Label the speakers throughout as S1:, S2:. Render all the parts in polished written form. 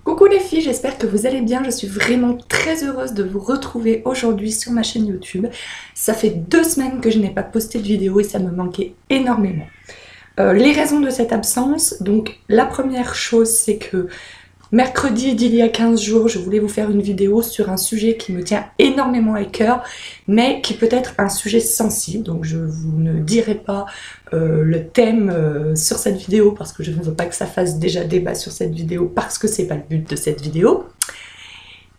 S1: Coucou les filles, j'espère que vous allez bien. Je suis vraiment très heureuse de vous retrouver aujourd'hui sur ma chaîne YouTube. Ça fait 2 semaines que je n'ai pas posté de vidéo et ça me manquait énormément. Les raisons de cette absence, donc la première chose c'est que mercredi d'il y a 15 jours, je voulais vous faire une vidéo sur un sujet qui me tient énormément à cœur, mais qui peut être un sujet sensible, donc je vous ne dirai pas le thème sur cette vidéo parce que je ne veux pas que ça fasse déjà débat sur cette vidéo parce que c'est pas le but de cette vidéo.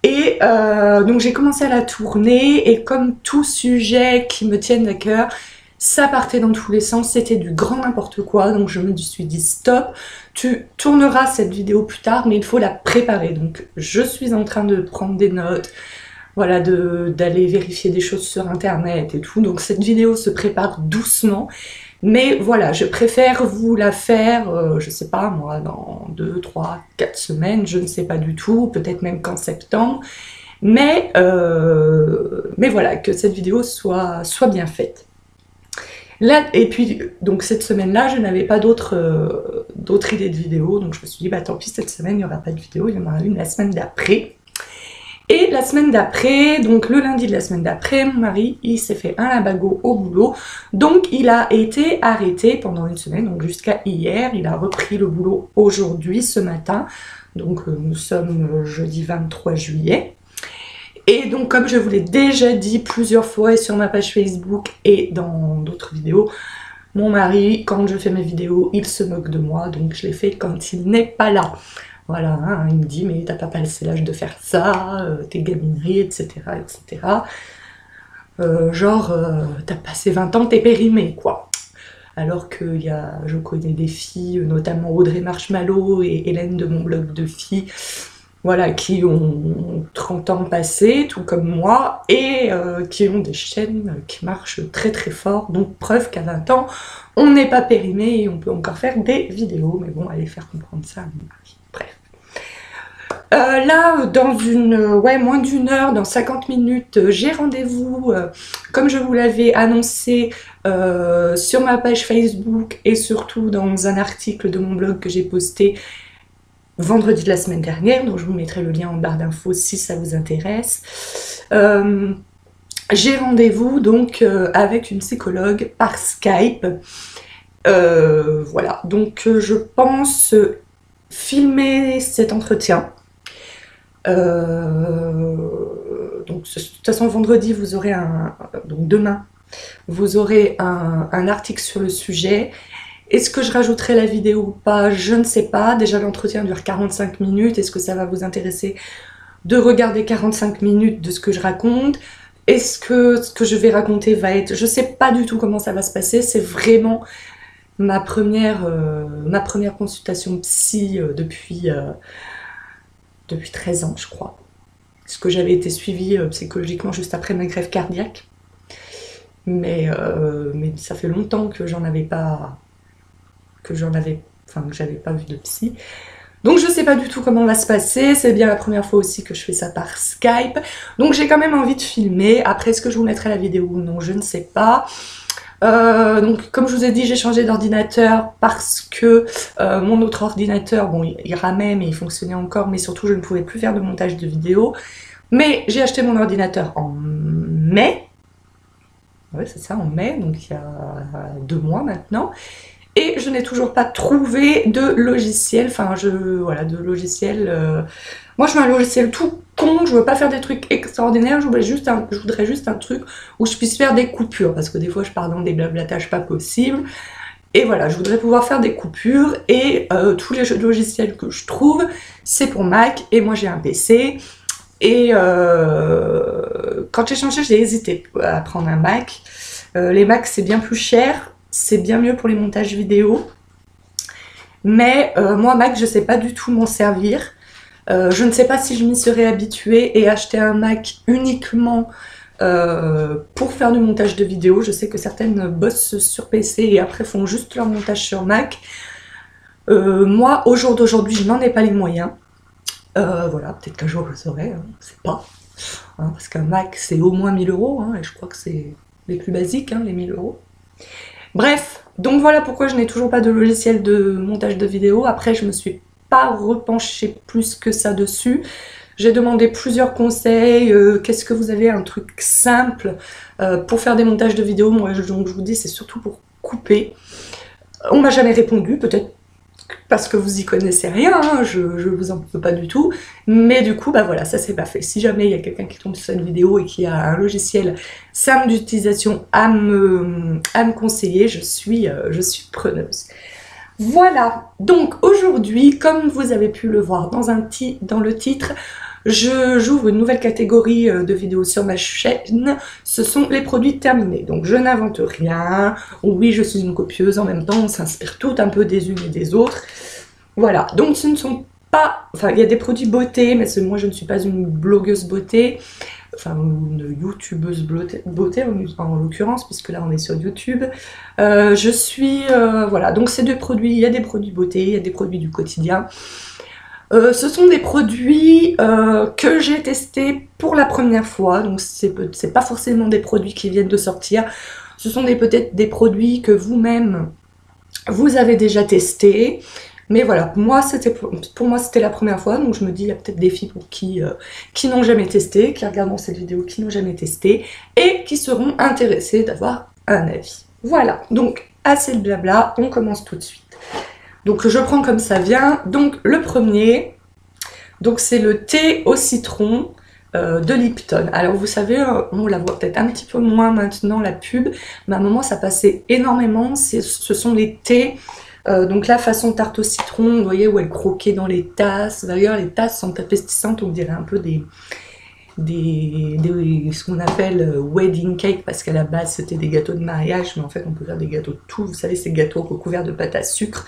S1: Et donc j'ai commencé à la tourner et comme tout sujet qui me tienne à cœur, ça partait dans tous les sens, c'était du grand n'importe quoi, donc je me suis dit stop, tu tourneras cette vidéo plus tard, mais il faut la préparer. Donc je suis en train de prendre des notes, voilà, d'aller vérifier des choses sur internet et tout, donc cette vidéo se prépare doucement, mais voilà, je préfère vous la faire, je sais pas moi, dans 2, 3, 4 semaines, je ne sais pas du tout, peut-être même qu'en septembre, mais voilà, que cette vidéo soit bien faite. Là, et puis, donc cette semaine-là, je n'avais pas d'autres idées de vidéos, donc je me suis dit, bah tant pis, cette semaine, il n'y aura pas de vidéo, il y en aura une la semaine d'après. Et la semaine d'après, donc le lundi de la semaine d'après, mon mari, il s'est fait un lumbago au boulot, donc il a été arrêté pendant une semaine, donc jusqu'à hier, il a repris le boulot aujourd'hui, ce matin, donc nous sommes jeudi 23 juillet. Et donc comme je vous l'ai déjà dit plusieurs fois et sur ma page Facebook et dans d'autres vidéos, mon mari, quand je fais mes vidéos, il se moque de moi, donc je les fais quand il n'est pas là. Voilà, hein, il me dit mais t'as pas passé l'âge de faire ça, t'es gaminerie, etc. etc. T'as passé 20 ans, t'es périmée, quoi. Alors que je connais des filles, notamment Audrey Marshmallow et Hélène de mon blog de filles, voilà, qui ont 30 ans passés, tout comme moi, et qui ont des chaînes qui marchent très très fort, donc preuve qu'à 20 ans, on n'est pas périmé et on peut encore faire des vidéos, mais bon, allez faire comprendre ça à mon mari. Bref. Là, dans moins d'une heure, dans 50 minutes, j'ai rendez-vous, comme je vous l'avais annoncé, sur ma page Facebook et surtout dans un article de mon blog que j'ai posté vendredi de la semaine dernière, donc je vous mettrai le lien en barre d'infos si ça vous intéresse. J'ai rendez-vous donc avec une psychologue par Skype. Voilà, donc je pense filmer cet entretien. Donc de toute façon vendredi vous aurez donc demain vous aurez un article sur le sujet. Est-ce que je rajouterai la vidéo ou pas? Je ne sais pas. Déjà l'entretien dure 45 minutes. Est-ce que ça va vous intéresser de regarder 45 minutes de ce que je raconte? Est-ce que ce que je vais raconter va être... Je sais pas du tout comment ça va se passer. C'est vraiment ma première consultation psy depuis 13 ans, je crois. Parce que j'avais été suivie psychologiquement juste après ma greffe cardiaque. Mais ça fait longtemps que j'avais pas vu de psy. Donc je sais pas du tout comment va se passer, c'est bien la première fois aussi que je fais ça par Skype. Donc j'ai quand même envie de filmer. Après, est-ce que je vous mettrai la vidéo ou non, je ne sais pas. Donc comme je vous ai dit, j'ai changé d'ordinateur parce que mon autre ordinateur, bon il ramait mais il fonctionnait encore, mais surtout je ne pouvais plus faire de montage de vidéo. Mais j'ai acheté mon ordinateur en mai. Ouais, c'est ça, en mai, donc il y a 2 mois maintenant. Et je n'ai toujours pas trouvé de logiciel, de logiciel. Moi je veux un logiciel tout con, je veux pas faire des trucs extraordinaires, je voudrais juste un truc où je puisse faire des coupures, parce que des fois je pars dans des blablatages pas possibles. Et voilà, je voudrais pouvoir faire des coupures, et tous les logiciels que je trouve, c'est pour Mac, et moi j'ai un PC. Et quand j'ai changé, j'ai hésité à prendre un Mac. Les Macs c'est bien plus cher, c'est bien mieux pour les montages vidéo. Mais moi Mac je sais pas du tout m'en servir. Je ne sais pas si je m'y serais habituée et acheter un Mac uniquement pour faire du montage de vidéo. Je sais que certaines bossent sur PC et après font juste leur montage sur Mac. Moi au jour d'aujourd'hui je n'en ai pas les moyens. Voilà, peut-être qu'un jour je saurai, hein, je sais pas. Hein, parce qu'un Mac c'est au moins 1000 €, hein, et je crois que c'est les plus basiques, hein, les 1000 €. Bref, donc voilà pourquoi je n'ai toujours pas de logiciel de montage de vidéo. Après je me suis pas repenché plus que ça dessus. J'ai demandé plusieurs conseils, qu'est-ce que vous avez, un truc simple pour faire des montages de vidéos. Moi, donc je vous dis, c'est surtout pour couper. On m'a jamais répondu, peut-être parce que vous y connaissez rien, hein, je vous en veux pas du tout, mais du coup, bah voilà, ça c'est pas fait. Si jamais il y a quelqu'un qui tombe sur cette vidéo et qui a un logiciel simple d'utilisation à me conseiller, je suis preneuse. Voilà, donc aujourd'hui, comme vous avez pu le voir dans le titre, j'ouvre une nouvelle catégorie de vidéos sur ma chaîne, ce sont les produits terminés. Donc je n'invente rien, oui je suis une copieuse, en même temps on s'inspire toutes un peu des unes et des autres. Voilà, donc ce ne sont pas, enfin il y a des produits beauté, mais moi je ne suis pas une blogueuse beauté, enfin une youtubeuse beauté en l'occurrence, puisque là on est sur YouTube. Voilà, donc c'est des produits, il y a des produits beauté, il y a des produits du quotidien. Ce sont des produits que j'ai testés pour la première fois, donc c'est pas forcément des produits qui viennent de sortir, ce sont peut-être des produits que vous-même vous avez déjà testés, mais voilà, pour moi c'était la première fois, donc je me dis il y a peut-être des filles pour qui n'ont jamais testé, qui regarderont cette vidéo, qui n'ont jamais testé, et qui seront intéressées d'avoir un avis. Voilà, donc assez de blabla, on commence tout de suite. Donc je prends comme ça vient. Donc le premier, donc c'est le thé au citron de Lipton. Alors vous savez, on la voit peut-être un petit peu moins maintenant la pub, mais à un moment ça passait énormément. Ce sont les thés, donc la façon tarte au citron, vous voyez où elle croquait dans les tasses. D'ailleurs les tasses sont appestissantes, on dirait un peu ce qu'on appelle wedding cake, parce qu'à la base c'était des gâteaux de mariage, mais en fait on peut faire des gâteaux de tout. Vous savez, ces gâteaux recouverts de pâte à sucre.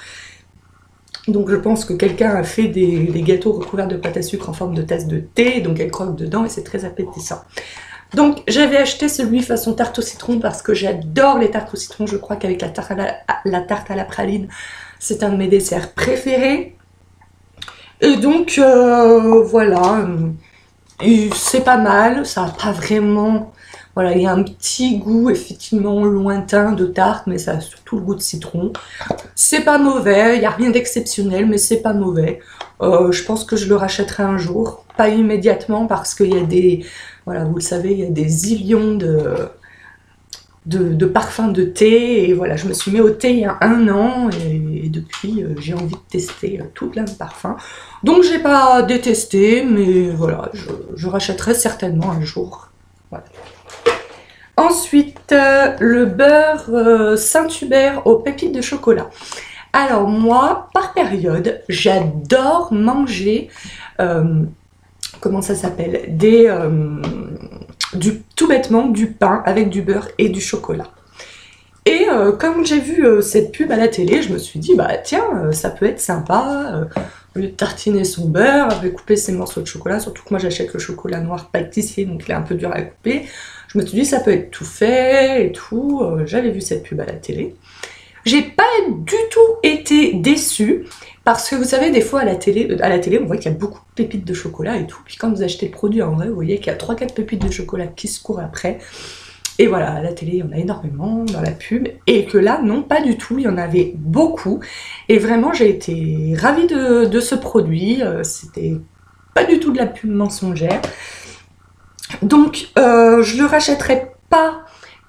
S1: Donc je pense que quelqu'un a fait des gâteaux recouverts de pâte à sucre en forme de tasse de thé, donc elle croque dedans et c'est très appétissant. Donc j'avais acheté celui façon tarte au citron parce que j'adore les tartes au citron. Je crois qu'avec la tarte à la praline, c'est un de mes desserts préférés. Et donc voilà, c'est pas mal, ça n'a pas vraiment... Voilà, il y a un petit goût effectivement lointain de tarte, mais ça a surtout le goût de citron. C'est pas mauvais, il n'y a rien d'exceptionnel, mais c'est pas mauvais. Je pense que je le rachèterai un jour, pas immédiatement, parce qu'il y a des... Voilà, vous le savez, il y a des zillions de parfums de thé, et voilà, je me suis mis au thé il y a 1 an, et depuis j'ai envie de tester tout plein de parfums. Donc j'ai pas détesté, mais voilà, je rachèterai certainement un jour. Voilà. Ensuite, le beurre Saint-Hubert aux pépites de chocolat. Alors moi, par période, j'adore manger, comment ça s'appelle, tout bêtement du pain avec du beurre et du chocolat. Et comme j'ai vu cette pub à la télé, je me suis dit, bah tiens, ça peut être sympa, au lieu de tartiner son beurre, après couper ses morceaux de chocolat, surtout que moi j'achète le chocolat noir pâtissier, donc il est un peu dur à couper. Je me suis dit, ça peut être tout fait et tout. J'avais vu cette pub à la télé. J'ai pas du tout été déçue, parce que vous savez, des fois à la télé on voit qu'il y a beaucoup de pépites de chocolat et tout. Puis quand vous achetez le produit en vrai, vous voyez qu'il y a 3-4 pépites de chocolat qui se courent après. Et voilà, à la télé, il y en a énormément dans la pub. Et que là, non, pas du tout. Il y en avait beaucoup. Et vraiment, j'ai été ravie de ce produit. C'était pas du tout de la pub mensongère. Donc je le rachèterai pas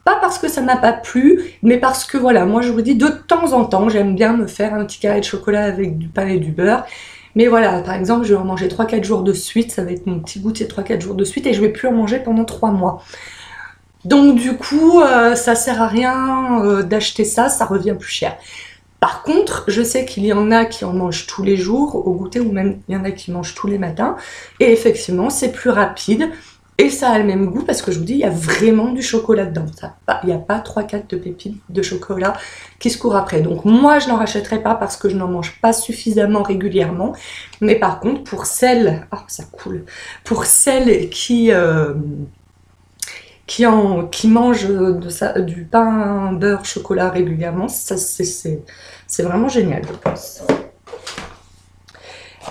S1: parce que ça m'a pas plu, mais parce que voilà, moi je vous dis, de temps en temps j'aime bien me faire un petit carré de chocolat avec du pain et du beurre. Mais voilà, par exemple je vais en manger 3-4 jours de suite, ça va être mon petit goûter 3-4 jours de suite, et je vais plus en manger pendant 3 mois. Donc du coup ça sert à rien d'acheter ça, ça revient plus cher. Par contre, je sais qu'il y en a qui en mangent tous les jours au goûter, ou même il y en a qui mangent tous les matins, et effectivement c'est plus rapide. Et ça a le même goût, parce que je vous dis, il y a vraiment du chocolat dedans. Il n'y a pas 3-4 de pépites de chocolat qui se courent après. Donc moi, je n'en rachèterai pas parce que je n'en mange pas suffisamment régulièrement. Mais par contre, pour celles... Ah, ça coule. Pour celles qui mangent du pain, beurre, chocolat régulièrement, c'est vraiment génial, je pense.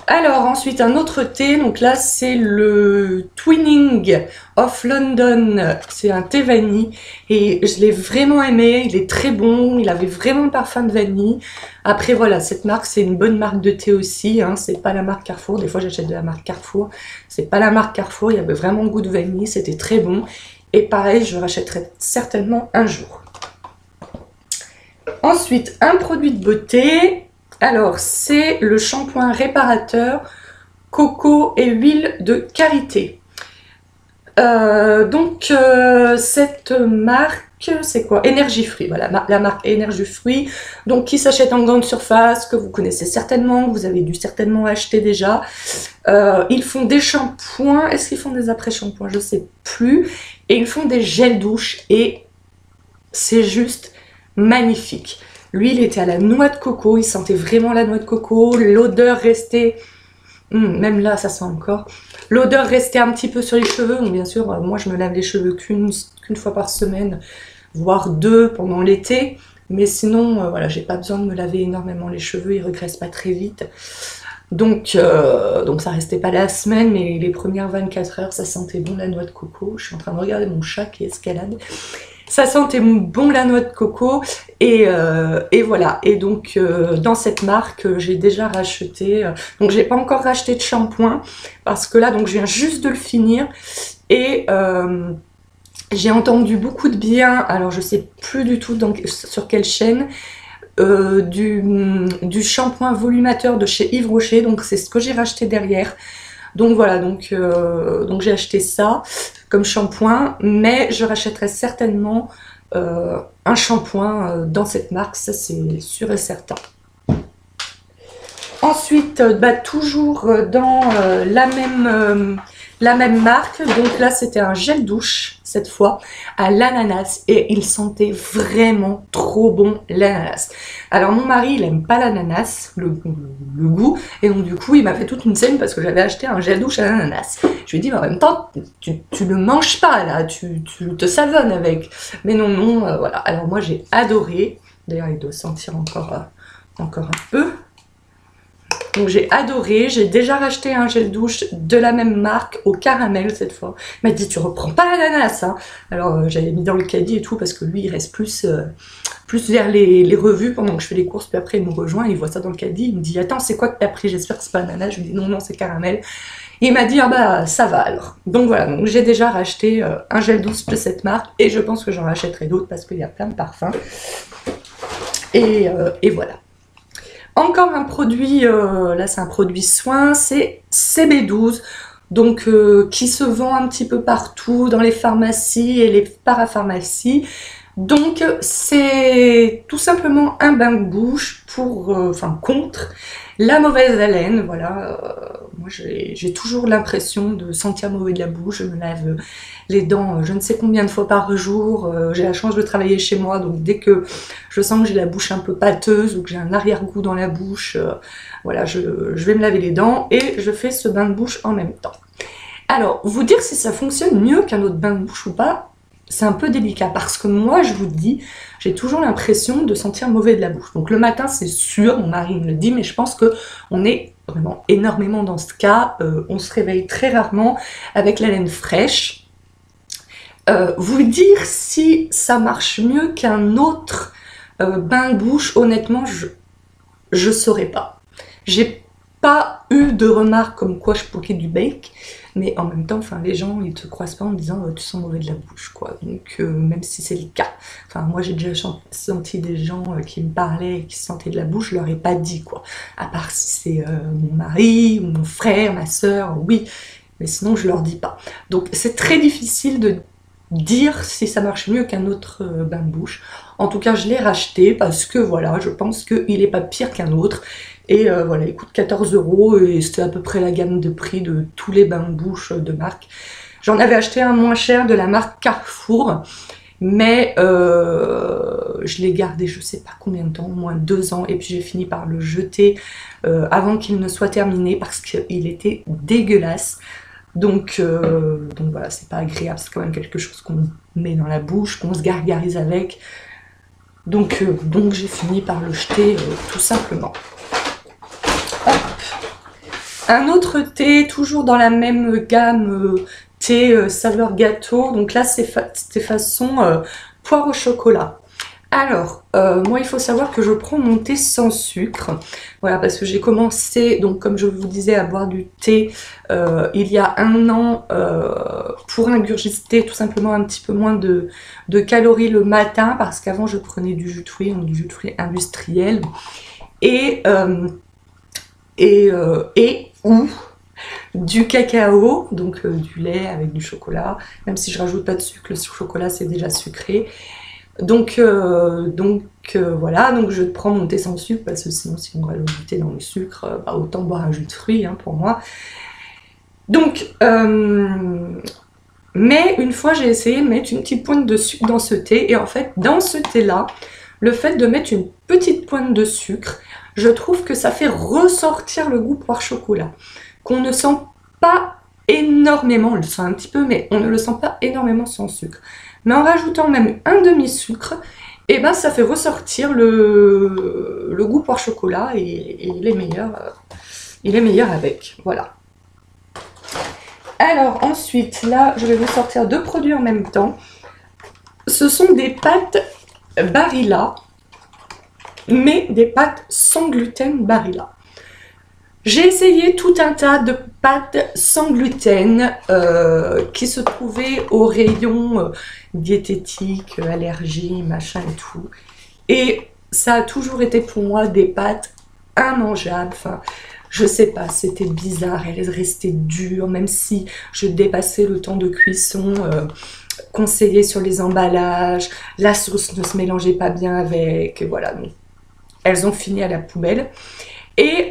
S1: Alors ensuite un autre thé, donc là c'est le Twinning of London, c'est un thé vanille et je l'ai vraiment aimé, il est très bon, il avait vraiment le parfum de vanille. Après voilà, cette marque c'est une bonne marque de thé aussi, hein, c'est pas la marque Carrefour, des fois j'achète de la marque Carrefour, c'est pas la marque Carrefour, il y avait vraiment le goût de vanille, c'était très bon et pareil je rachèterai certainement un jour. Ensuite un produit de beauté. Alors, c'est le shampoing réparateur coco et huile de karité. Cette marque, c'est quoi? Énergie Fruit, voilà, la marque Énergie Fruit, donc qui s'achète en grande surface, que vous connaissez certainement, que vous avez dû certainement acheter déjà. Ils font des shampoings, est-ce qu'ils font des après-shampoings? Je sais plus. Et ils font des gels douche et c'est juste magnifique. Lui, il était à la noix de coco, il sentait vraiment la noix de coco, l'odeur restait, même là, ça sent encore, l'odeur restait un petit peu sur les cheveux, donc bien sûr, moi je me lave les cheveux qu'une fois par semaine, voire deux pendant l'été, mais sinon, voilà, j'ai pas besoin de me laver énormément les cheveux, ils regressent pas très vite. Donc ça restait pas la semaine, mais les premières 24 heures, ça sentait bon la noix de coco. Je suis en train de regarder mon chat qui escalade. Ça sentait bon la noix de coco et voilà. Et donc dans cette marque, j'ai déjà racheté. Donc j'ai pas encore racheté de shampoing parce que là, donc je viens juste de le finir et j'ai entendu beaucoup de bien. Alors je sais plus du tout sur quelle chaîne. Du shampoing volumateur de chez Yves Rocher, donc c'est ce que j'ai racheté derrière. Donc voilà, donc j'ai acheté ça comme shampoing, mais je rachèterai certainement un shampoing dans cette marque, ça c'est sûr et certain. Ensuite, toujours dans la même marque, donc là c'était un gel douche cette fois à l'ananas et il sentait vraiment trop bon l'ananas. Alors mon mari il aime pas l'ananas, le goût, et donc du coup il m'a fait toute une scène parce que j'avais acheté un gel douche à l'ananas. Je lui ai dit mais en même temps tu ne manges pas là, tu te savonnes avec. Mais non voilà. Alors moi j'ai adoré, d'ailleurs il doit sentir encore un peu. Donc j'ai adoré, j'ai déjà racheté un gel douche de la même marque au caramel cette fois. Il m'a dit tu reprends pas l'ananas hein. Alors j'avais mis dans le caddie et tout parce que lui il reste plus vers les revues pendant que je fais les courses, puis après il me rejoint, il voit ça dans le caddie, il me dit attends c'est quoi que t'as pris, j'espère que c'est pas ananas. Je lui dis non c'est caramel. Et il m'a dit ah bah ça va alors. Donc voilà, donc j'ai déjà racheté un gel douche de cette marque et je pense que j'en rachèterai d'autres parce qu'il y a plein de parfums. Et voilà. Encore un produit, là c'est un produit soin, c'est CB12, donc qui se vend un petit peu partout dans les pharmacies et les parapharmacies. Donc c'est tout simplement un bain de bouche contre la mauvaise haleine. Voilà, moi j'ai toujours l'impression de sentir mauvais de la bouche. Je me lave les dents je ne sais combien de fois par jour. J'ai la chance de travailler chez moi, donc dès que je sens que j'ai la bouche un peu pâteuse ou que j'ai un arrière-goût dans la bouche, voilà, je vais me laver les dents et je fais ce bain de bouche en même temps. Alors, vous dire si ça fonctionne mieux qu'un autre bain de bouche ou pas, c'est un peu délicat parce que moi, je vous dis, j'ai toujours l'impression de sentir mauvais de la bouche. Donc le matin, c'est sûr, mon mari me le dit, mais je pense qu'on est vraiment énormément dans ce cas. On se réveille très rarement avec la laine fraîche. Vous dire si ça marche mieux qu'un autre bain de bouche, honnêtement, je saurais pas. J'ai pas eu de remarques comme quoi je poquais du bec, mais en même temps, enfin, les gens ils te croisent pas en disant tu sens mauvais de la bouche, quoi. Donc même si c'est le cas, enfin moi j'ai déjà senti des gens qui me parlaient et qui sentaient de la bouche, je leur ai pas dit quoi. À part si c'est mon mari ou mon frère, ma soeur, oui, mais sinon je leur dis pas. Donc c'est très difficile de dire si ça marche mieux qu'un autre bain de bouche. En tout cas, je l'ai racheté parce que voilà, je pense qu'il n'est pas pire qu'un autre. Et voilà, il coûte 14 € et c'était à peu près la gamme de prix de tous les bains de bouche de marque. J'en avais acheté un moins cher de la marque Carrefour, mais je l'ai gardé je sais pas combien de temps, au moins 2 ans, et puis j'ai fini par le jeter avant qu'il ne soit terminé parce qu'il était dégueulasse. Donc voilà, c'est pas agréable, c'est quand même quelque chose qu'on met dans la bouche, qu'on se gargarise avec. Donc j'ai fini par le jeter tout simplement. Hop. Un autre thé, toujours dans la même gamme, thé saveur gâteau. Donc là, c'était façon poire au chocolat. Alors, moi, il faut savoir que je prends mon thé sans sucre. Voilà, parce que j'ai commencé, donc comme je vous disais, à boire du thé il y a 1 an pour ingurgiter tout simplement un petit peu moins de calories le matin, parce qu'avant, je prenais du jus de fruits industriel. Et ou du cacao, donc du lait avec du chocolat, même si je rajoute pas de sucre, le chocolat c'est déjà sucré. Donc voilà, donc je prends mon thé sans sucre, parce que sinon si on rajoute du thé dans le sucre, bah, autant boire un jus de fruits hein, pour moi. Donc, mais une fois j'ai essayé de mettre une petite pointe de sucre dans ce thé, et en fait dans ce thé là, le fait de mettre une petite pointe de sucre, je trouve que ça fait ressortir le goût poire chocolat, qu'on ne sent pas énormément, on le sent un petit peu, mais on ne le sent pas énormément sans sucre. Mais en rajoutant même un demi-sucre, et ben ça fait ressortir le goût poire chocolat, et il est meilleur avec, voilà. Alors ensuite, là, je vais vous sortir 2 produits en même temps. Ce sont des pâtes Barilla, mais des pâtes sans gluten Barilla. J'ai essayé tout un tas de pâtes sans gluten qui se trouvaient au rayon diététique, allergie, machin et tout. Et ça a toujours été pour moi des pâtes immangeables. Enfin, je sais pas, c'était bizarre, elles restaient dures, même si je dépassais le temps de cuisson conseillé sur les emballages, la sauce ne se mélangeait pas bien avec, voilà, donc elles ont fini à la poubelle. Et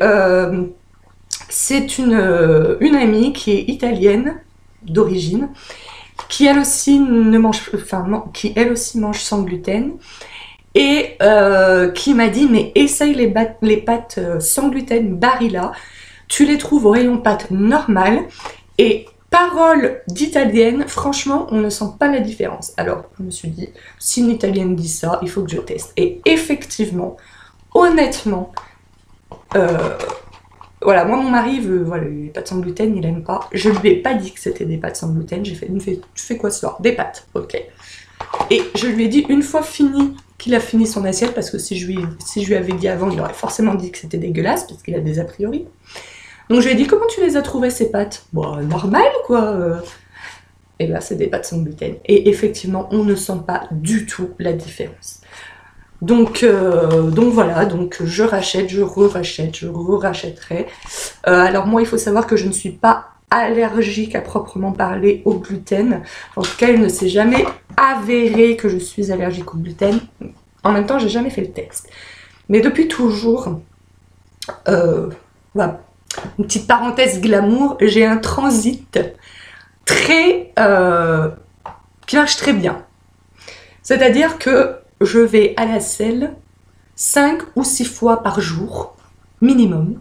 S1: c'est une amie qui est italienne d'origine, qui elle aussi qui elle aussi mange sans gluten, et qui m'a dit mais essaye les pâtes sans gluten Barilla, tu les trouves au rayon pâtes normales, et parole d'italienne, franchement on ne sent pas la différence. Alors je me suis dit, si une italienne dit ça, il faut que je teste. Et effectivement, honnêtement, voilà, moi mon mari veut voilà, les pâtes sans gluten, il aime pas. Je lui ai pas dit que c'était des pâtes sans gluten, il me fait tu fais quoi ce soir? Des pâtes, ok. Et je lui ai dit une fois qu'il a fini son assiette, parce que si je lui avais dit avant, il aurait forcément dit que c'était dégueulasse, parce qu'il a des a priori. Donc je lui ai dit, comment tu les as trouvées ces pâtes? Bon, normal quoi. Et là c'est des pâtes sans gluten. Et effectivement, on ne sent pas du tout la différence. Donc voilà, donc je rachète, je re-rachète, je re-rachèterai. Alors moi, il faut savoir que je ne suis pas allergique à proprement parler au gluten. En tout cas, il ne s'est jamais avéré que je suis allergique au gluten. En même temps, j'ai jamais fait le test. Mais depuis toujours, voilà, une petite parenthèse glamour, j'ai un transit très qui marche très bien. C'est-à-dire que je vais à la selle 5 ou 6 fois par jour, minimum.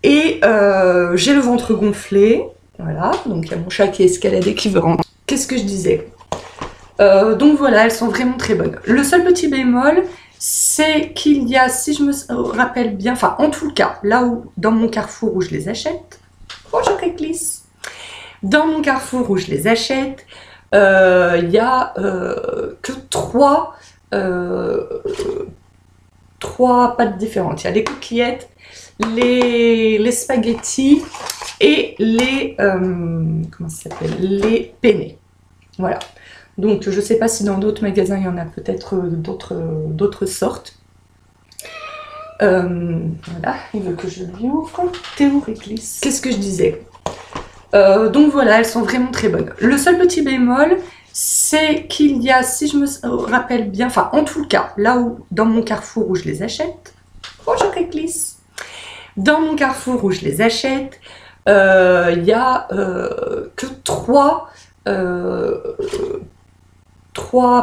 S1: Et j'ai le ventre gonflé, voilà, donc il y a mon chat qui est escaladé qui veut rentrer. Qu'est-ce que je disais? Donc voilà, elles sont vraiment très bonnes. Le seul petit bémol, c'est qu'il y a, si je me rappelle bien, enfin en tout cas, là où, dans mon Carrefour où je les achète, bonjour Réclis, dans mon Carrefour où je les achète, il y a que 3 pâtes différentes. Il y a les coquillettes, les spaghettis et les comment ça s'appelle, les penne. Voilà. Donc je sais pas si dans d'autres magasins il y en a peut-être d'autres sortes. Voilà, il veut que je lui ouvre. Théo Réclis. Qu'est-ce que je disais? Donc voilà, elles sont vraiment très bonnes. Le seul petit bémol, c'est qu'il y a, si je me rappelle bien, enfin en tout cas, là où, dans mon Carrefour où je les achète, bonjour Réclis, dans mon Carrefour où je les achète, il y a que 3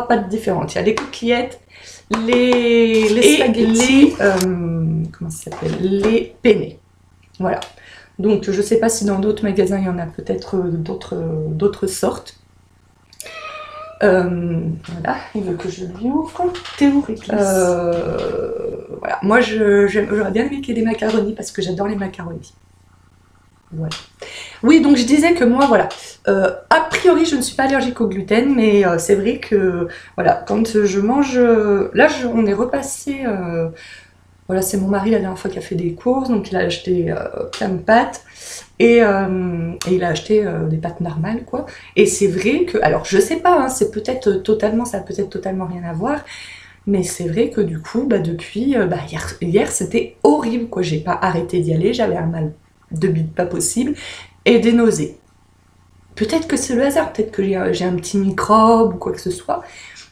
S1: pâtes différentes. Il y a les coquillettes, les spaghettis, comment ça s'appelle, les penne. Voilà. Donc je sais pas si dans d'autres magasins il y en a peut-être d'autres sortes. Voilà, il veut que je lui ouvre. Théo Réclis. Voilà, moi j'aurais bien aimé qu'il y ait des macaronis parce que j'adore les macaronis. Voilà. Oui, donc je disais que moi, voilà, a priori, je ne suis pas allergique au gluten, mais c'est vrai que, voilà, quand je mange... là, on est repassé... voilà, c'est mon mari la dernière fois qui a fait des courses, donc il a acheté plein de pâtes, et il a acheté des pâtes normales, quoi. Et c'est vrai que... Alors, je sais pas, hein, c'est peut-être totalement... Ça a peut-être totalement rien à voir, mais c'est vrai que du coup, bah, depuis... bah, hier c'était horrible, quoi. J'ai pas arrêté d'y aller, j'avais un mal de bide pas possible, et des nausées. Peut-être que c'est le hasard, peut-être que j'ai un petit microbe ou quoi que ce soit,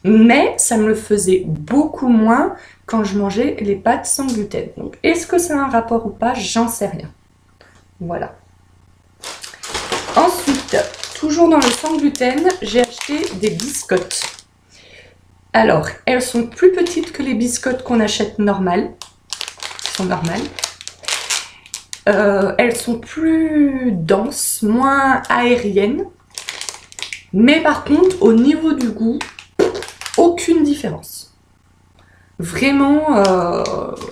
S1: mais ça me le faisait beaucoup moins quand je mangeais les pâtes sans gluten. Donc, est-ce que ça a un rapport ou pas? J'en sais rien. Voilà. Ensuite, toujours dans le sans gluten, j'ai acheté des biscottes. Alors, elles sont plus petites que les biscottes qu'on achète normales. Elles sont normales. Elles sont plus denses, moins aériennes. Mais par contre, au niveau du goût, aucune différence. Vraiment,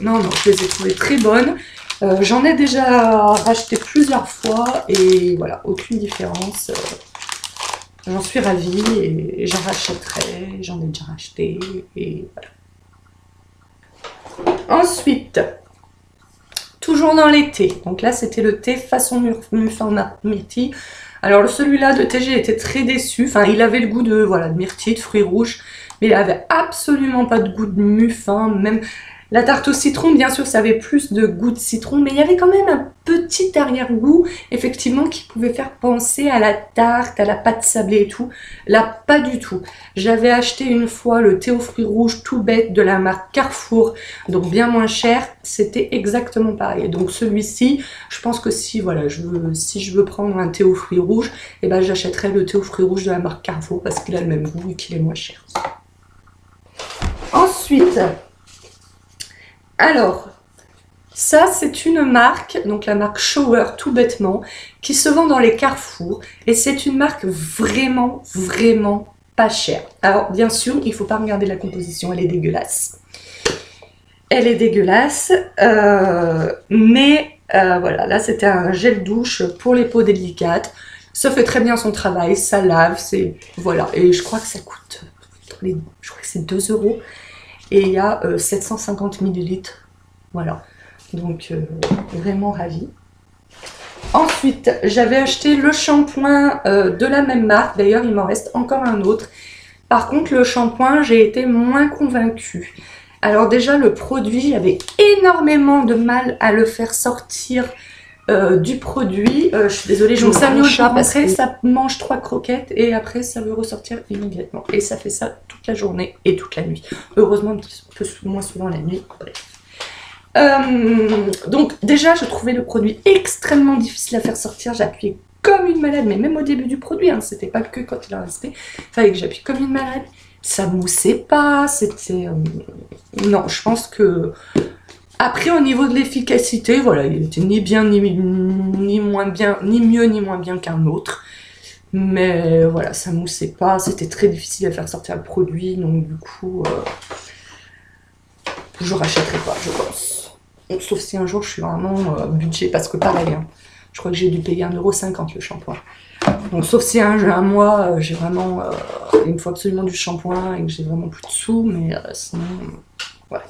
S1: non, je les ai trouvées très bonnes. J'en ai déjà racheté plusieurs fois et voilà, aucune différence. J'en suis ravie et j'en rachèterai, j'en ai déjà racheté et voilà. Ensuite, toujours dans les thés. Donc là, c'était le thé façon mufin myrtille. Alors celui-là de thé, j'ai été très déçue. Enfin, il avait le goût de, voilà, de myrtille, de fruits rouges. Mais il avait absolument pas de goût de mufin. Même la tarte au citron, bien sûr, ça avait plus de goût de citron. Mais il y avait quand même un petit arrière-goût, effectivement, qui pouvait faire penser à la tarte, à la pâte sablée et tout. Là, pas du tout. J'avais acheté une fois le thé aux fruits rouges tout bête de la marque Carrefour, donc bien moins cher. C'était exactement pareil. Donc celui-ci, je pense que si, voilà, si je veux prendre un thé aux fruits rouges, eh ben, j'achèterai le thé aux fruits rouges de la marque Carrefour parce qu'il a le même goût et qu'il est moins cher. Ensuite, alors, ça c'est une marque, donc la marque Shower tout bêtement, qui se vend dans les carrefours et c'est une marque vraiment, vraiment pas chère. Alors bien sûr, il ne faut pas regarder la composition, elle est dégueulasse. Elle est dégueulasse, mais voilà, là c'était un gel douche pour les peaux délicates. Ça fait très bien son travail, ça lave, c'est... Voilà, et je crois que ça coûte... Je crois que c'est 2 € et il y a 750 ml. Voilà, donc vraiment ravie. Ensuite, j'avais acheté le shampoing de la même marque. D'ailleurs, il m'en reste encore un autre. Par contre, le shampoing, j'ai été moins convaincue. Alors déjà, le produit, j'avais énormément de mal à le faire sortir du produit. Je suis désolée, je me sers au chat parce que ça mange 3 croquettes et après ça veut ressortir immédiatement. Et ça fait ça toute la journée et toute la nuit. Heureusement, un peu moins souvent la nuit. Bref. Donc déjà, je trouvais le produit extrêmement difficile à faire sortir. J'appuyais comme une malade, mais même au début du produit, hein, c'était pas que quand il en restait. Il fallait que j'appuie comme une malade. Ça moussait pas, c'était... Non, je pense que... Après, au niveau de l'efficacité, voilà, il était ni bien, ni moins bien, ni mieux, ni moins bien qu'un autre. Mais voilà, ça moussait pas, c'était très difficile à faire sortir le produit, donc du coup, je rachèterai pas, je pense. Donc, sauf si un jour je suis vraiment budget, parce que pareil, hein, je crois que j'ai dû payer 1,50 € le shampoing. Donc sauf si un mois, j'ai vraiment, il me faut absolument du shampoing et que j'ai vraiment plus de sous, mais sinon, voilà.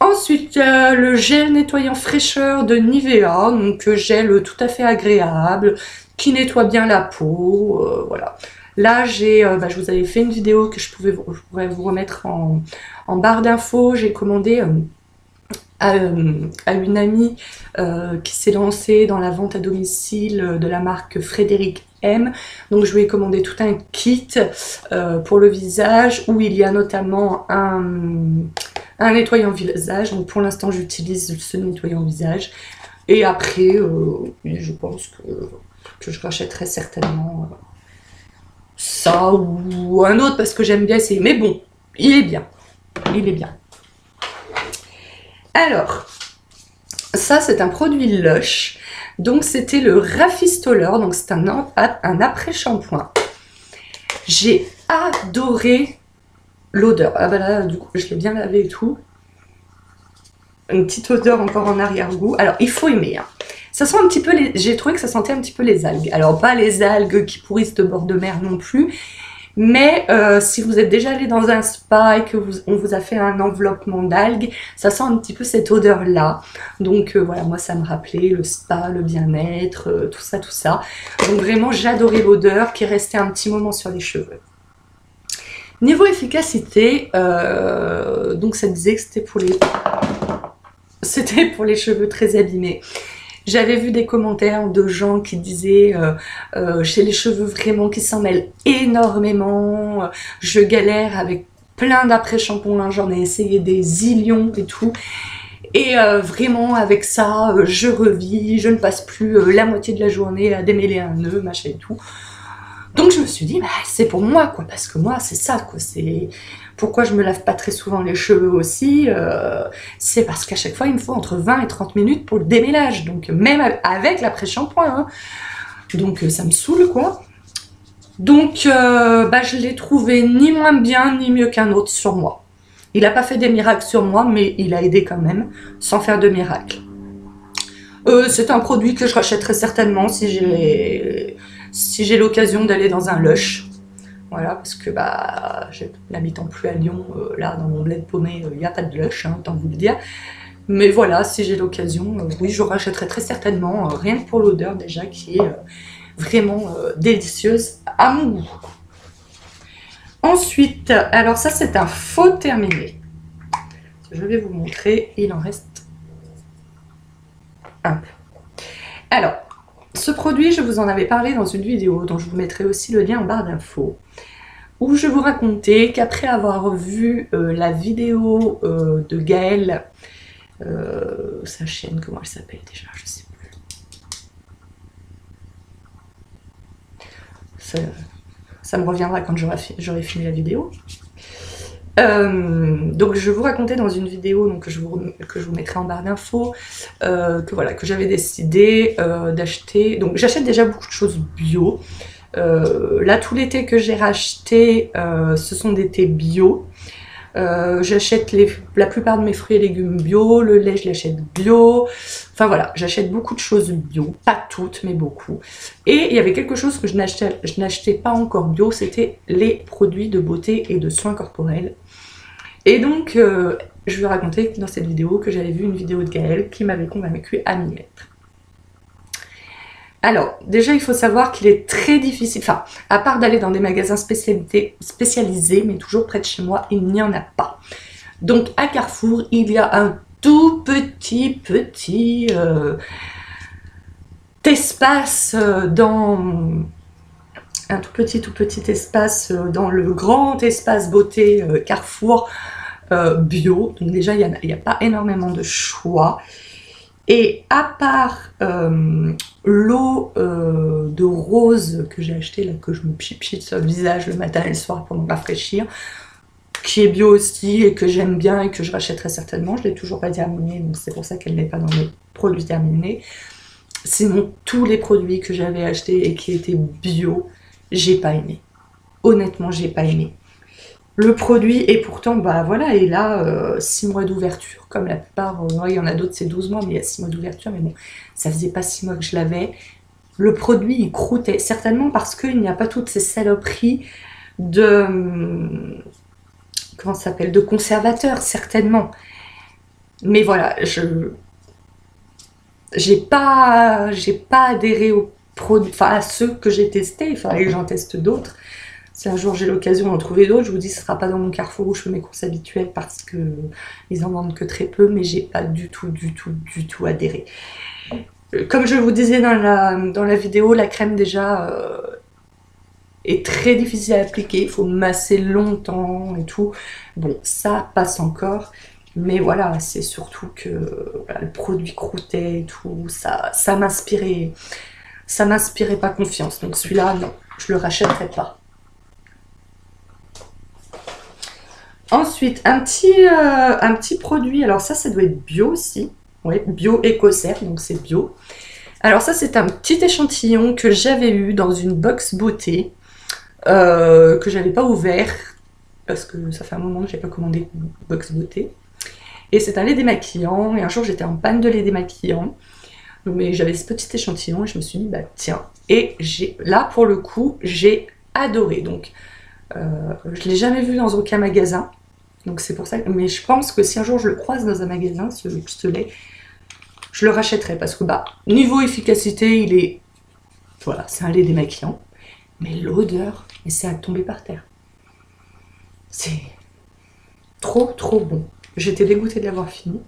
S1: Ensuite, le gel nettoyant fraîcheur de Nivea, donc gel tout à fait agréable, qui nettoie bien la peau, voilà. Là, je vous avais fait une vidéo que je pourrais vous remettre en barre d'infos. J'ai commandé à une amie qui s'est lancée dans la vente à domicile de la marque Frédéric M. Donc je lui ai commandé tout un kit pour le visage où il y a notamment un nettoyant visage. Donc pour l'instant j'utilise ce nettoyant visage et après je pense que je rachèterai certainement ça ou un autre parce que j'aime bien essayer. Mais bon, il est bien, il est bien. Alors, ça c'est un produit Lush, donc c'était le rafistoleur, donc c'est un après-shampoing. J'ai adoré l'odeur. Ah bah là, du coup, je l'ai bien lavé et tout. Une petite odeur encore en arrière-goût. Alors, il faut aimer, hein. Ça sent un petit peu j'ai trouvé que ça sentait un petit peu les algues. Alors pas les algues qui pourrissent de bord de mer non plus, mais si vous êtes déjà allé dans un spa et que on vous a fait un enveloppement d'algues, ça sent un petit peu cette odeur-là. Donc voilà, moi ça me rappelait le spa, le bien-être, tout ça, tout ça. Donc vraiment, j'adorais l'odeur qui restait un petit moment sur les cheveux. Niveau efficacité, donc ça disait que c'était pour les cheveux très abîmés. J'avais vu des commentaires de gens qui disaient j'ai les cheveux vraiment qui s'en mêlent énormément, je galère avec plein d'après-shampoings, j'en ai essayé des zillions et tout. Et vraiment avec ça, je revis, je ne passe plus la moitié de la journée à démêler un nœud, machin et tout. Donc je me suis dit, bah, c'est pour moi, quoi, parce que moi, c'est ça, quoi, c'est... Pourquoi je me lave pas très souvent les cheveux aussi, c'est parce qu'à chaque fois, il me faut entre 20 et 30 minutes pour le démêlage, donc même avec l'après-shampoing, hein. Donc ça me saoule, quoi. Donc bah, je l'ai trouvé ni moins bien, ni mieux qu'un autre sur moi. Il n'a pas fait des miracles sur moi, mais il a aidé quand même, sans faire de miracles. C'est un produit que je rachèterai certainement si j'ai l'occasion d'aller dans un Lush. Voilà, parce que bah, n'habitant plus à Lyon, là dans mon bled paumé, il n'y a pas de Lush, hein, autant vous le dire. Mais voilà, si j'ai l'occasion, oui, je rachèterai très certainement, rien que pour l'odeur déjà, qui est vraiment délicieuse à mon goût. Ensuite, alors ça c'est un faux terminé. Je vais vous montrer, il en reste un peu. Alors, ce produit, je vous en avais parlé dans une vidéo, dont je vous mettrai aussi le lien en barre d'infos, où je vous racontais qu'après avoir vu la vidéo de Gaëlle, sa chaîne, comment elle s'appelle déjà, je sais plus. Ça me reviendra quand j'aurai fini la vidéo. Donc je vous racontais dans une vidéo donc, que je vous mettrai en barre d'infos que voilà, que j'avais décidé d'acheter. Donc j'achète déjà beaucoup de choses bio. Là tout l'été que j'ai racheté ce sont des thés bio. J'achète la plupart de mes fruits et légumes bio, le lait je l'achète bio, enfin voilà, j'achète beaucoup de choses bio, pas toutes mais beaucoup. Et il y avait quelque chose que je n'achetais pas encore bio, c'était les produits de beauté et de soins corporels. Et donc je vais raconter dans cette vidéo que j'avais vu une vidéo de Gaëlle qui m'avait convaincue à m'y mettre. Alors, déjà, il faut savoir qu'il est très difficile, enfin, à part d'aller dans des magasins spécialisés, mais toujours près de chez moi, il n'y en a pas. Donc, à Carrefour, il y a un tout petit espace un tout petit espace dans le grand espace beauté Carrefour bio. Donc déjà, il n'y a pas énormément de choix. Et à part l'eau de rose que j'ai achetée, là, que je me pchit sur le visage le matin et le soir pour me rafraîchir, qui est bio aussi et que j'aime bien et que je rachèterai certainement, je ne l'ai toujours pas terminée, donc c'est pour ça qu'elle n'est pas dans mes produits terminés. Sinon, tous les produits que j'avais achetés et qui étaient bio, j'ai pas aimé. Honnêtement, j'ai pas aimé. Le produit, et pourtant, bah voilà, il a 6 mois d'ouverture, comme la plupart, il y en a d'autres, c'est 12 mois, mais il y a 6 mois d'ouverture, mais bon, ça faisait pas 6 mois que je l'avais. Le produit, il croûtait, certainement parce qu'il n'y a pas toutes ces saloperies de... comment ça s'appelle? De conservateurs, certainement. Mais voilà, j'ai pas adhéré aux produits, enfin à ceux que j'ai testés, il faudrait que j'en teste d'autres. Si un jour j'ai l'occasion d'en trouver d'autres, je vous dis ce ne sera pas dans mon Carrefour où je fais mes courses habituelles parce que ils en vendent que très peu, mais j'ai pas du tout adhéré. Comme je vous disais dans la vidéo, la crème déjà est très difficile à appliquer, il faut masser longtemps et tout. Bon, ça passe encore, mais voilà, c'est surtout que voilà, le produit croûtait et tout, ça m'inspirait pas confiance. Donc celui-là, non, je le rachèterai pas. Ensuite, un petit produit, alors ça doit être bio aussi, oui, bio écossaire, donc c'est bio. Alors ça, c'est un petit échantillon que j'avais eu dans une box beauté, que j'avais pas ouvert, parce que ça fait un moment que j'ai pas commandé une box beauté. Et c'est un lait démaquillant, et un jour j'étais en panne de lait démaquillant. Mais j'avais ce petit échantillon et je me suis dit, bah tiens. Et là, pour le coup, j'ai adoré. Donc, je ne l'ai jamais vu dans aucun magasin. Donc c'est pour ça. Mais je pense que si un jour je le croise dans un magasin, ce lait, je le rachèterai. Parce que, bah, niveau efficacité, il est... Voilà, c'est un lait démaquillant. Mais l'odeur, et c'est à tomber par terre. C'est trop, trop bon. J'étais dégoûtée de l'avoir fini.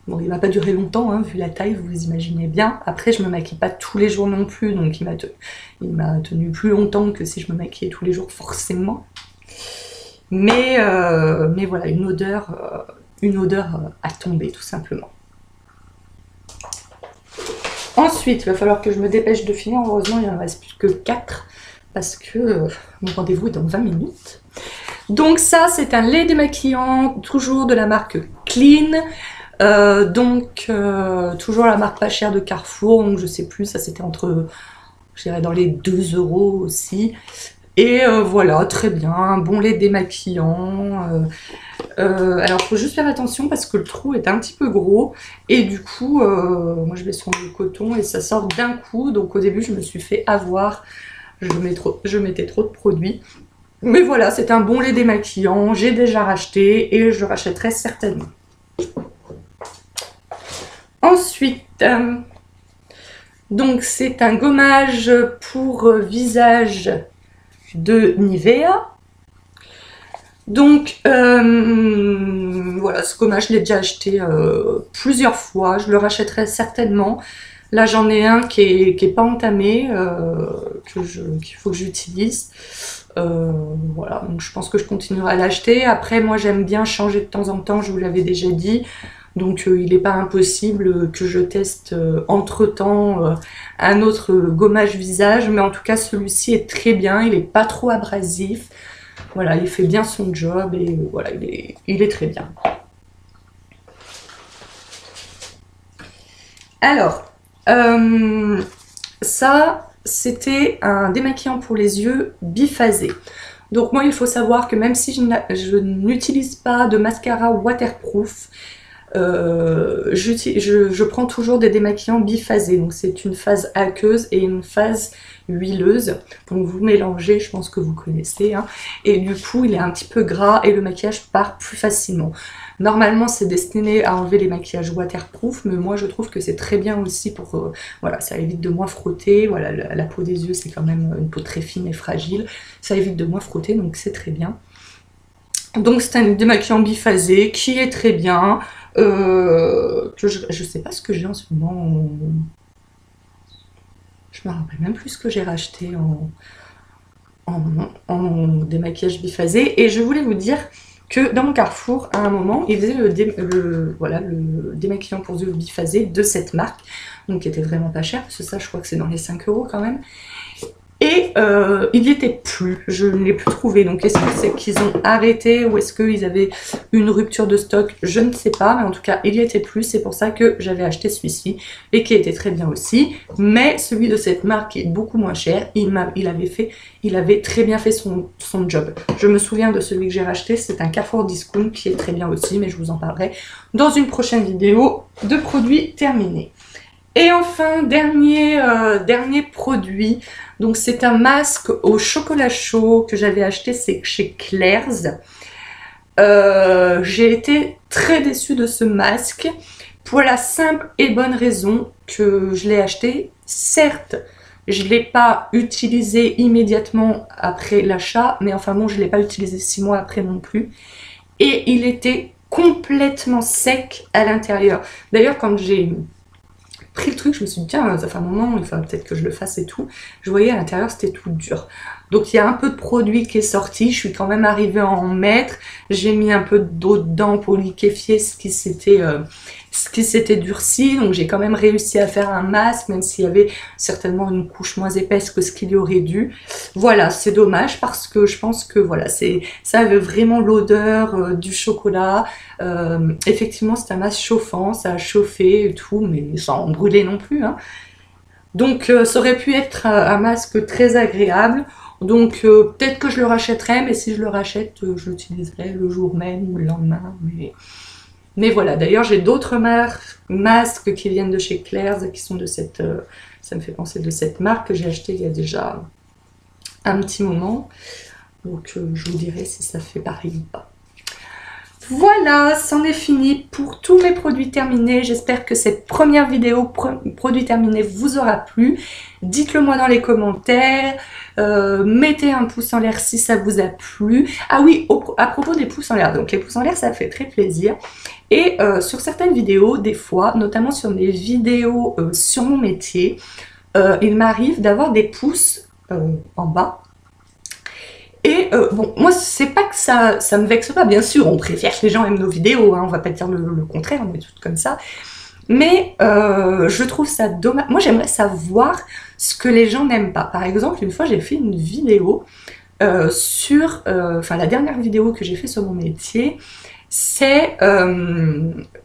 S1: Bon, il m'a pas duré longtemps, hein, vu la taille, vous imaginez bien. Après, je me maquille pas tous les jours non plus, donc il m'a tenu plus longtemps que si je me maquillais tous les jours, forcément. Mais voilà, une odeur à tomber, tout simplement. Ensuite, il va falloir que je me dépêche de finir. Heureusement, il en reste plus que 4, parce que mon rendez-vous est dans 20 minutes. Donc ça, c'est un lait démaquillant, toujours de la marque Clean. Toujours la marque pas chère de Carrefour, donc je sais plus, ça c'était entre, je dirais dans les 2 € aussi. Et voilà, très bien, un bon lait démaquillant. Alors, il faut juste faire attention parce que le trou est un petit peu gros. Et du coup, moi je mets sur le coton et ça sort d'un coup. Donc au début, je me suis fait avoir. Je mettais trop de produits. Mais voilà, c'est un bon lait démaquillant. J'ai déjà racheté et je le rachèterai certainement. Ensuite, donc c'est un gommage pour visage de Nivea. Donc voilà, ce gommage je l'ai déjà acheté plusieurs fois, je le rachèterai certainement. Là j'en ai un qui est pas entamé, qu'il faut que j'utilise. Voilà, donc je pense que je continuerai à l'acheter. Après moi j'aime bien changer de temps en temps, je vous l'avais déjà dit. Donc il n'est pas impossible que je teste entre-temps un autre gommage visage. Mais en tout cas celui-ci est très bien, il n'est pas trop abrasif. Voilà, il fait bien son job et voilà, il est très bien. Alors, ça c'était un démaquillant pour les yeux biphasé. Donc moi il faut savoir que même si je n'utilise pas de mascara waterproof, je prends toujours des démaquillants biphasés, donc c'est une phase aqueuse et une phase huileuse, donc vous mélangez, je pense que vous connaissez, hein, et du coup il est un petit peu gras et le maquillage part plus facilement. Normalement c'est destiné à enlever les maquillages waterproof, mais moi je trouve que c'est très bien aussi pour, voilà, ça évite de moins frotter, voilà, la peau des yeux c'est quand même une peau très fine et fragile, ça évite de moins frotter, donc c'est très bien. Donc c'est un démaquillant biphasé qui est très bien. Que je sais pas ce que j'ai en ce moment. Je me rappelle même plus ce que j'ai racheté en démaquillage biphasé. Et je voulais vous dire que dans mon Carrefour, à un moment, il faisait voilà, le démaquillant pour yeux biphasé de cette marque. Donc qui était vraiment pas cher, parce que ça je crois que c'est dans les 5 € quand même. Et il n'y était plus, je ne l'ai plus trouvé. Donc est-ce que c'est qu'ils ont arrêté ou est-ce qu'ils avaient une rupture de stock? Je ne sais pas, mais en tout cas il n'y était plus. C'est pour ça que j'avais acheté celui-ci et qui était très bien aussi. Mais celui de cette marque est beaucoup moins cher. Il avait très bien fait son job. Je me souviens de celui que j'ai racheté, c'est un Carrefour Discount qui est très bien aussi, mais je vous en parlerai dans une prochaine vidéo de produits terminés. Et enfin, dernier produit, donc c'est un masque au chocolat chaud que j'avais acheté, c'est chez Claire's. J'ai été très déçue de ce masque pour la simple et bonne raison que je l'ai acheté. Certes, je ne l'ai pas utilisé immédiatement après l'achat, mais enfin bon, je ne l'ai pas utilisé 6 mois après non plus. Et il était complètement sec à l'intérieur. D'ailleurs, quand j'ai pris le truc, je me suis dit tiens, ça fait un moment, il faudrait peut-être que je le fasse et tout. Je voyais à l'intérieur c'était tout dur. Donc il y a un peu de produit qui est sorti, je suis quand même arrivée à en mettre. J'ai mis un peu d'eau dedans pour liquéfier ce qui s'était durci. Donc j'ai quand même réussi à faire un masque, même s'il y avait certainement une couche moins épaisse que ce qu'il y aurait dû. Voilà, c'est dommage parce que je pense que voilà, ça avait vraiment l'odeur du chocolat. Effectivement c'est un masque chauffant, ça a chauffé et tout, mais sans brûler non plus, hein. Donc ça aurait pu être un masque très agréable. Donc peut-être que je le rachèterai, mais si je le rachète, je l'utiliserai le jour même ou le lendemain. Mais voilà, d'ailleurs j'ai d'autres masques qui viennent de chez Claire's, qui sont de cette, ça me fait penser de cette marque que j'ai acheté il y a déjà un petit moment. Donc je vous dirai si ça fait pareil ou pas. Voilà, c'en est fini pour tous mes produits terminés. J'espère que cette première vidéo produits terminés vous aura plu. Dites-le moi dans les commentaires. Mettez un pouce en l'air si ça vous a plu. Ah oui, à propos des pouces en l'air. Donc les pouces en l'air, ça fait très plaisir. Et sur certaines vidéos, des fois, notamment sur mes vidéos sur mon métier, il m'arrive d'avoir des pouces en bas. Et bon, moi c'est pas que ça me vexe pas, bien sûr, on préfère que les gens aiment nos vidéos, hein, on va pas dire le contraire, on est toutes comme ça. Mais je trouve ça dommage, moi j'aimerais savoir ce que les gens n'aiment pas. Par exemple, une fois j'ai fait une vidéo sur, enfin la dernière vidéo que j'ai fait sur mon métier, c'est,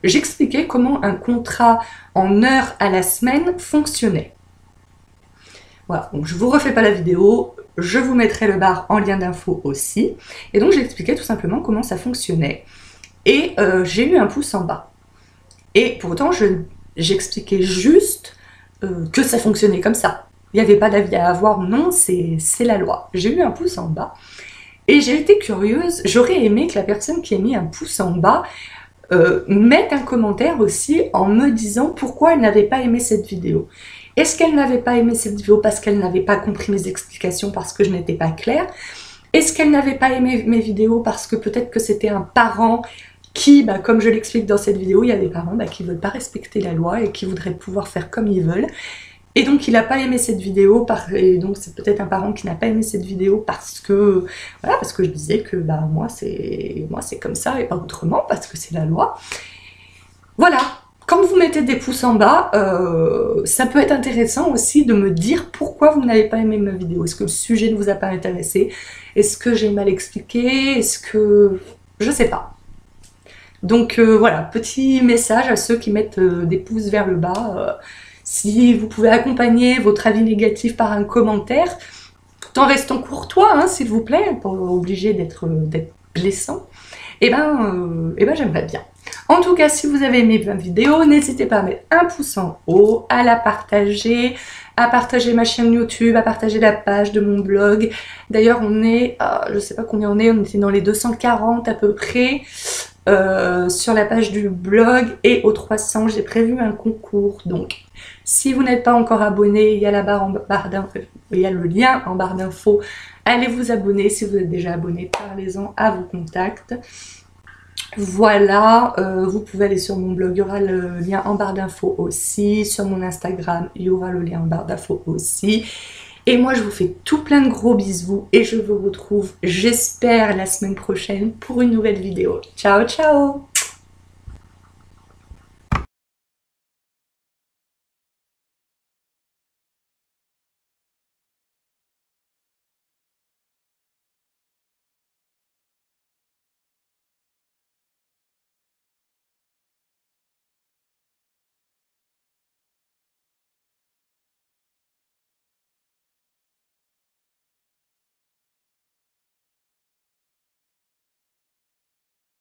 S1: j'expliquais comment un contrat en heures à la semaine fonctionnait. Voilà, donc je vous refais pas la vidéo, je vous mettrai le bar en lien d'info aussi. Et donc j'expliquais tout simplement comment ça fonctionnait. Et j'ai eu un pouce en bas. Et pourtant j'expliquais juste que ça fonctionnait comme ça. Il n'y avait pas d'avis à avoir, non, c'est la loi. J'ai eu un pouce en bas. Et j'ai été curieuse, j'aurais aimé que la personne qui ait mis un pouce en bas mette un commentaire aussi en me disant pourquoi elle n'avait pas aimé cette vidéo. Est-ce qu'elle n'avait pas aimé cette vidéo parce qu'elle n'avait pas compris mes explications, parce que je n'étais pas claire? Est-ce qu'elle n'avait pas aimé mes vidéos parce que peut-être que c'était un parent qui, bah, comme je l'explique dans cette vidéo, il y a des parents qui ne veulent pas respecter la loi et qui voudraient pouvoir faire comme ils veulent. Et donc il n'a pas aimé cette vidéo, et donc c'est peut-être un parent qui n'a pas aimé cette vidéo parce que, voilà, parce que je disais que bah, moi c'est comme ça et pas autrement, parce que c'est la loi. Voilà. Quand vous mettez des pouces en bas, ça peut être intéressant aussi de me dire pourquoi vous n'avez pas aimé ma vidéo. Est-ce que le sujet ne vous a pas intéressé? Est-ce que j'ai mal expliqué? Est-ce que... je sais pas. Donc voilà, petit message à ceux qui mettent des pouces vers le bas. Si vous pouvez accompagner votre avis négatif par un commentaire, tout en restant courtois, hein, s'il vous plaît, pas obligé d'être blessant, et ben j'aimerais bien. En tout cas, si vous avez aimé ma vidéo, n'hésitez pas à mettre un pouce en haut, à la partager, à partager ma chaîne YouTube, à partager la page de mon blog. D'ailleurs, on est, je sais pas combien on était dans les 240 à peu près sur la page du blog, et aux 300, j'ai prévu un concours. Donc, si vous n'êtes pas encore abonné, il y a il y a le lien en barre d'infos. Allez vous abonner. Si vous êtes déjà abonné, parlez-en à vos contacts. Voilà, vous pouvez aller sur mon blog, il y aura le lien en barre d'infos aussi. Sur mon Instagram, il y aura le lien en barre d'infos aussi. Et moi, je vous fais tout plein de gros bisous et je vous retrouve, j'espère, la semaine prochaine pour une nouvelle vidéo. Ciao, ciao!